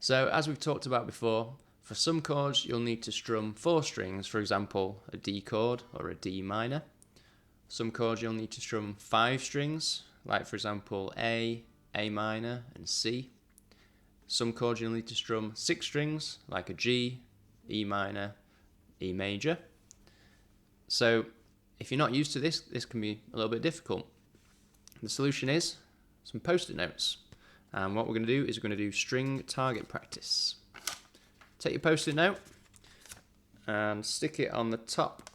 So as we've talked about before, for some chords you'll need to strum 4 strings, for example a D chord or a D minor. Some chords you'll need to strum 5 strings, like for example A minor and C. Some chords you'll need to strum 6 strings, like a G, E minor, E major. So if you're not used to this can be a little bit difficult. The solution is some post-it notes. And what we're going to do is we're going to do string target practice. Take your post-it note and stick it on the top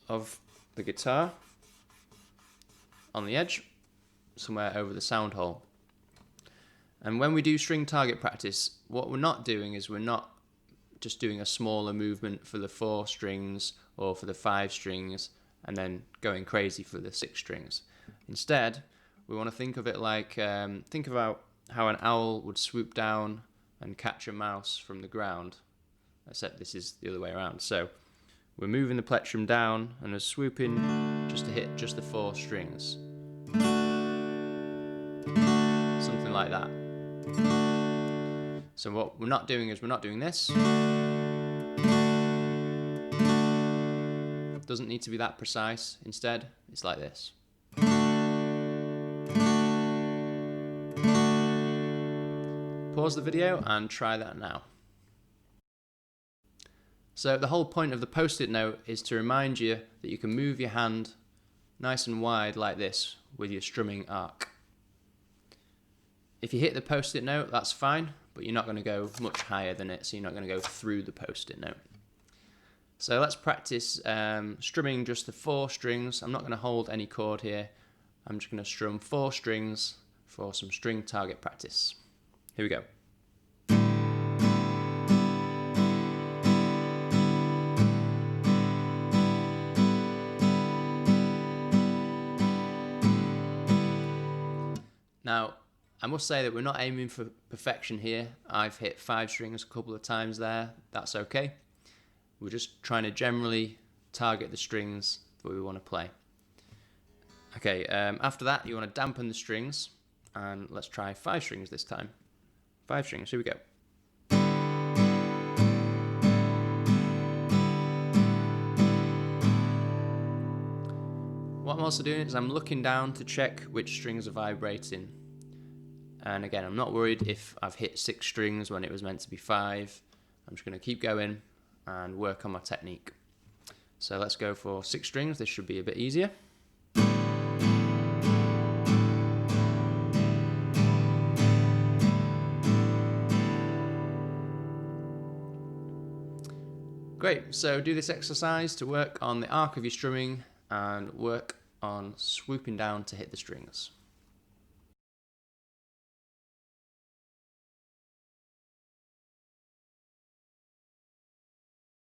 of the guitar, on the edge, somewhere over the sound hole. And when we do string target practice, what we're not doing is we're not just doing a smaller movement for the 4 strings or for the 5 strings and then going crazy for the 6 strings. Instead, we want to think of it like, think about how an owl would swoop down and catch a mouse from the ground, except this is the other way around. So we're moving the plectrum down and are swooping just to hit just the 4 strings. Something like that. So what we're not doing is we're not doing this. Doesn't need to be that precise. Instead, it's like this. Pause the video and try that now. So the whole point of the post-it note is to remind you that you can move your hand nice and wide like this with your strumming arc. If you hit the post-it note, that's fine, but you're not going to go much higher than it, so you're not going to go through the post-it note. So let's practice strumming just the 4 strings. I'm not going to hold any chord here. I'm just going to strum 4 strings for some string target practice. Here we go. Now, I must say that we're not aiming for perfection here. I've hit 5 strings a couple of times there. That's okay. We're just trying to generally target the strings that we want to play. Okay, after that you want to dampen the strings, and let's try 5 strings this time. 5 strings, here we go. What I'm also doing is I'm looking down to check which strings are vibrating. And again, I'm not worried if I've hit 6 strings when it was meant to be 5. I'm just going to keep going and work on my technique. So let's go for 6 strings. This should be a bit easier. Great, so do this exercise to work on the arc of your strumming and work on swooping down to hit the strings.